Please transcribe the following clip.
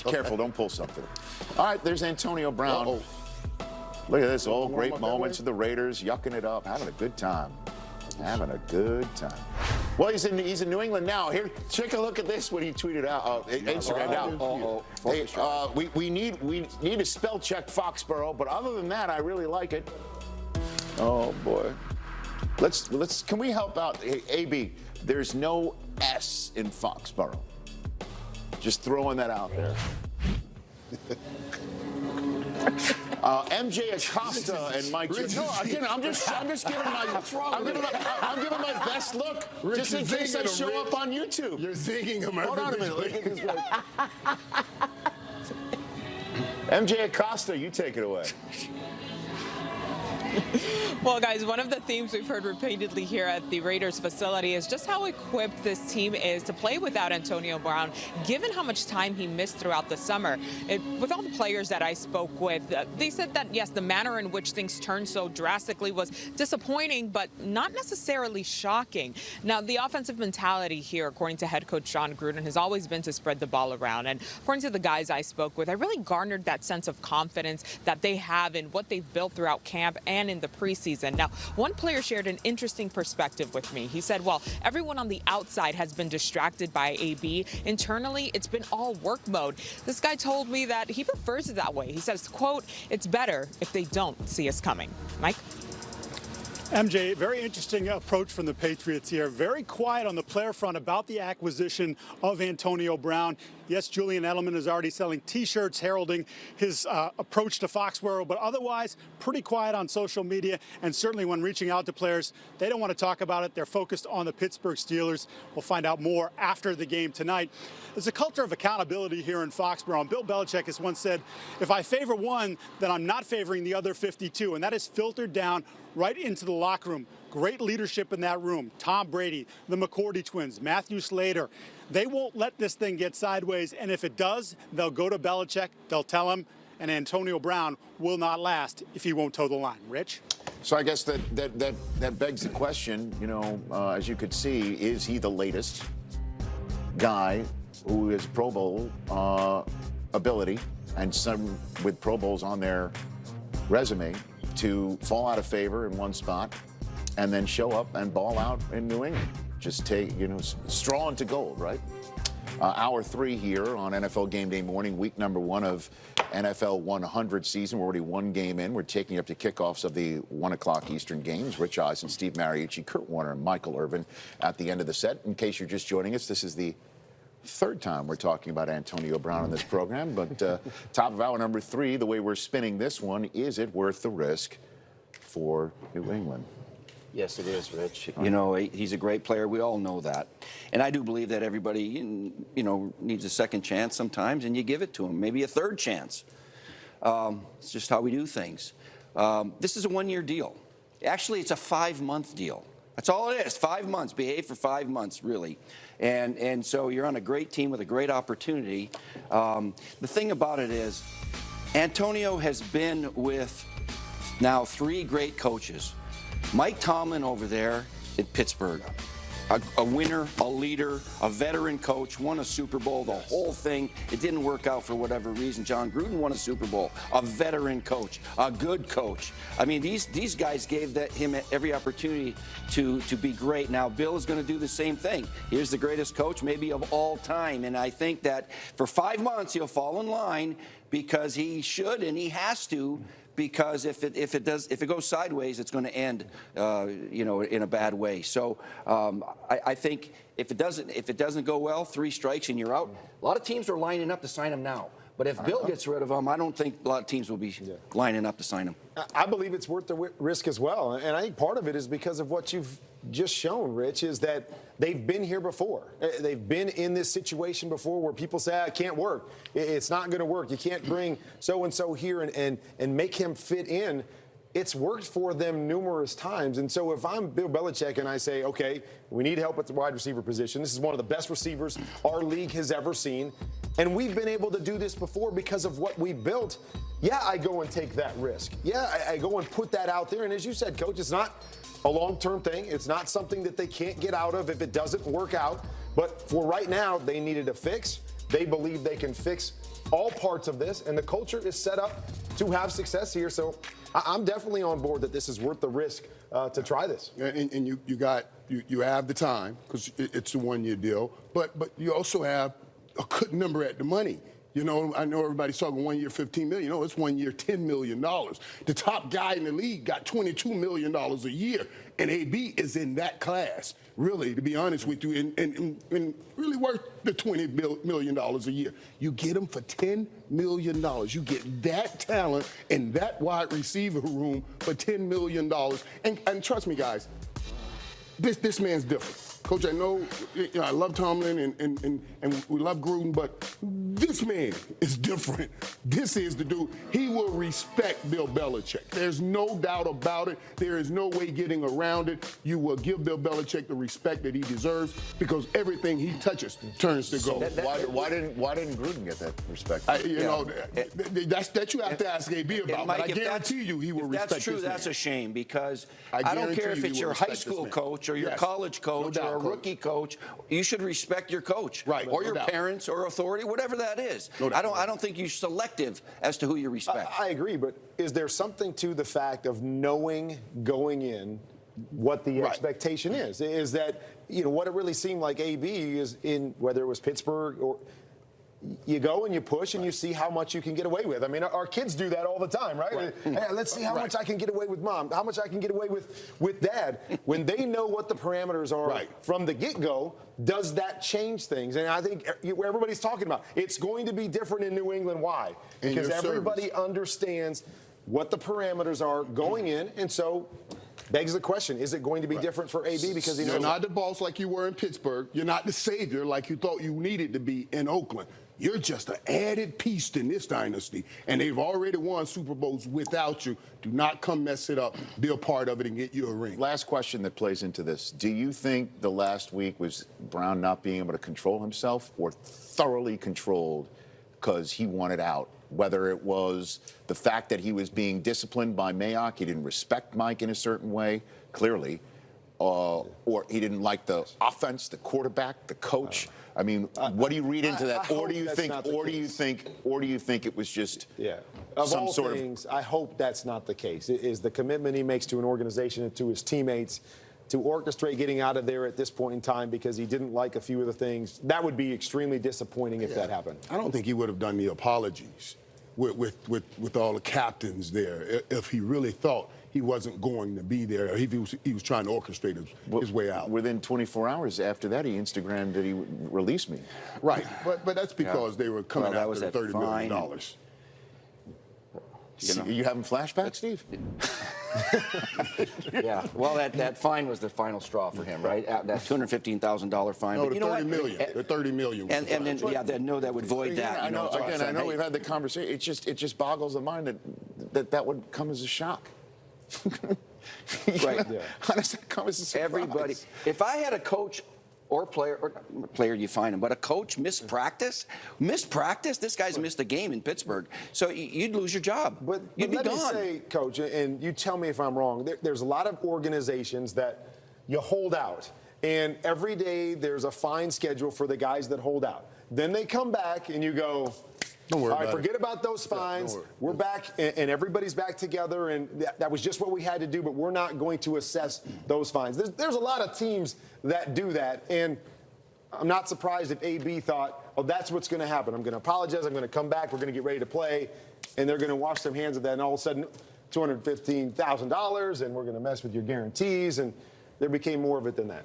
Careful, don't pull something. All right, there's Antonio Brown. Uh-oh. Look at this, all great moments of the Raiders, yucking it up, having a good time. Having a good time. Well, he's in New England now. Here, take a look at this when he tweeted out Instagram now. Hey, we need to spell check Foxborough, but other than that, I really like it. Oh boy. Can we help out? Hey, AB, there's no S in Foxborough. Just throwing that out there. MJ Acosta and Mike. No, again, I'm just giving my best look, Rich, just in case I show up on YouTube. You're singing him. Hold on a minute. MJ Acosta, you take it away. Well, guys, one of the themes we've heard repeatedly here at the Raiders facility is just how equipped this team is to play without Antonio Brown, given how much time he missed throughout the summer. With all the players that I spoke with, they said that, yes, the manner in which things turned so drastically was disappointing, but not necessarily shocking. Now, the offensive mentality here, according to head coach John Gruden, has always been to spread the ball around. And according to the guys I spoke with, I really garnered that sense of confidence that they have in what they've built throughout camp and in the preseason. Now, one player shared an interesting perspective with me. He said, well, everyone on the outside has been distracted by AB. Internally, it's been all work mode. This guy told me that he prefers it that way. He says, quote, it's better if they don't see us coming. Mike? MJ, very interesting approach from the Patriots here. Very quiet on the player front about the acquisition of Antonio Brown. Yes, Julian Edelman is already selling T-shirts heralding his approach to Foxborough, but otherwise pretty quiet on social media, and certainly when reaching out to players, they don't want to talk about it. They're focused on the Pittsburgh Steelers. We'll find out more after the game tonight. There's a culture of accountability here in Foxborough, and Bill Belichick has once said, if I favor one, then I'm not favoring the other 52, and that is filtered down right into the locker room. Great leadership in that room. Tom Brady, the McCourty twins, Matthew Slater. They won't let this thing get sideways, and if it does, they'll go to Belichick, they'll tell him, and Antonio Brown will not last if he won't toe the line. Rich? So I guess that begs the question, you know, as you could see, is he the latest guy who has Pro Bowl ability and some with Pro Bowls on their resume to fall out of favor in one spot and then show up and ball out in New England? Just take, you know, straw into gold, right? Hour 3 here on NFL Game Day morning, week number 1 of NFL 100 season. We're already one game in. We're taking you up to kickoffs of the 1 o'clock Eastern games. Rich Eisen, Steve Mariucci, Kurt Warner, and Michael Irvin at the end of the set. In case you're just joining us, this is the third time we're talking about Antonio Brown on this program, but top of hour number 3, the way we're spinning this one, is it worth the risk for New England? Yes, it is, Rich. You know, he's a great player. We all know that. And I do believe that everybody, you know, needs a second chance sometimes, and you give it to him, maybe a third chance. It's just how we do things. This is a 1-year deal. Actually, it's a 5-month deal. That's all it is, 5 months. Behave for 5 months, really. And so you're on a great team with a great opportunity. The thing about it is, Antonio has been with now 3 great coaches. Mike Tomlin over there in Pittsburgh, a winner, a leader, a veteran coach, won a Super Bowl, the whole thing. It didn't work out for whatever reason. John Gruden won a Super Bowl, a veteran coach, a good coach. I mean, these guys gave him every opportunity to be great. Now, Bill is going to do the same thing. He's the greatest coach maybe of all time, and I think that for 5 months he'll fall in line because he should and he has to. Because if it goes sideways, it's going to end, you know, in a bad way. So I think if it doesn't go well, 3 strikes and you're out. A lot of teams are lining up to sign him now. But if Bill gets rid of him, I don't think a lot of teams will be lining up to sign him. I believe it's worth the risk as well. And I think part of it is because of what you've just shown, Rich, is that they've been here before. They've been in this situation before where people say, it can't work. It's not going to work. You can't bring so-and-so here and make him fit in. It's worked for them numerous times. And so if I'm Bill Belichick and I say, okay, we need help at the wide receiver position. This is one of the best receivers our league has ever seen. And we've been able to do this before because of what we built. Yeah, I go and take that risk. Yeah, I go and put that out there. And as you said, Coach, it's not a long-term thing. It's not something that they can't get out of if it doesn't work out. But for right now, they needed a fix. They believe they can fix all parts of this, and the culture is set up to have success here. So I'm definitely on board that this is worth the risk to try this. And you have the time because it's a one-year deal, but you also have a good number at the money. You know, I know everybody's talking 1 year, $15 million. No, it's 1 year, $10 million. The top guy in the league got $22 million a year, and AB is in that class, really, to be honest with you, and really worth the $20 million a year. You get him for $10 million. You get that talent in that wide receiver room for $10 million. And trust me, guys, this man's different. Coach, I know, I love Tomlin and we love Gruden, but this man is different. This is the dude. He will respect Bill Belichick. There's no doubt about it. There is no way getting around it. You will give Bill Belichick the respect that he deserves because everything he touches turns to gold. Why didn't Gruden get that respect? That you have to ask AB about. Mike, but I guarantee you he will respect that's true, this man. that's a shame because I don't care if guarantee it's you your will high respect school this man. coach or your Yes. college coach No doubt, or a Coach. rookie coach. You should respect your coach, Right, or no your doubt. parents or authority, whatever that is. No doubt. I don't think you're selective as to who you respect. I agree, but is there something to the fact of knowing going in what the expectation is? Is that, what it really seemed like AB is in, whether it was Pittsburgh or you go and you push and you see how much you can get away with. I mean, our kids do that all the time, right? Hey, let's see how much I can get away with mom, how much I can get away with dad. When they know what the parameters are from the get-go, does that change things? And I think everybody's talking about it's going to be different in New England. Why? Because everybody understands what the parameters are going in, and so begs the question, is it going to be different for AB because he knows? You're not the boss like you were in Pittsburgh. You're not the savior like you thought you needed to be in Oakland. You're just an added piece in this dynasty, and they've already won Super Bowls without you. Do not come mess it up, be a part of it, and get you a ring. Last question that plays into this. Do you think the last week was Brown not being able to control himself or thoroughly controlled because he wanted out? Whether it was the fact that he was being disciplined by Mayock, he didn't respect Mike in a certain way, clearly, or he didn't like the offense, the quarterback, the coach. I mean, what do you read into that? Or do you think it was just Of some all sort things, I hope that's not the case. It is the commitment he makes to an organization and to his teammates to orchestrate getting out of there at this point in time because he didn't like a few of the things. That would be extremely disappointing if that happened. I don't think he would have done the apologies with all the captains there if he really thought he wasn't going to be there. Or if he was trying to orchestrate his way out. Within 24 hours after that, he Instagrammed that he would release me. Right, but that's because they were coming Well, that after was the that $30 million. You having flashbacks, Steve? Yeah. Well, that fine was the final straw for him, right? That $215,000 fine. No, But the you know $30 what? million. The $30 million. Was And then that would void that. I know. so I'm Again, I saying, know hey, we've had the conversation. It just boggles the mind that would come as a shock. Right. How does that come as a surprise? Everybody. If I had a coach or player, you find him, but a coach missed practice. This guy's missed a game in Pittsburgh, so you'd lose your job. But you'd be let gone. me say, Coach, and you tell me if I'm wrong, there's a lot of organizations that you hold out, and every day there's a fine schedule for the guys that hold out. Then they come back, and you go, Don't worry all right, about forget it. about those fines. don't worry. We're back, and everybody's back together, and that was just what we had to do, but we're not going to assess those fines. There's a lot of teams that do that, and I'm not surprised if AB thought, oh, that's what's going to happen. I'm going to apologize. I'm going to come back. We're going to get ready to play, and they're going to wash their hands of that, and all of a sudden, $215,000, and we're going to mess with your guarantees, and there became more of it than that.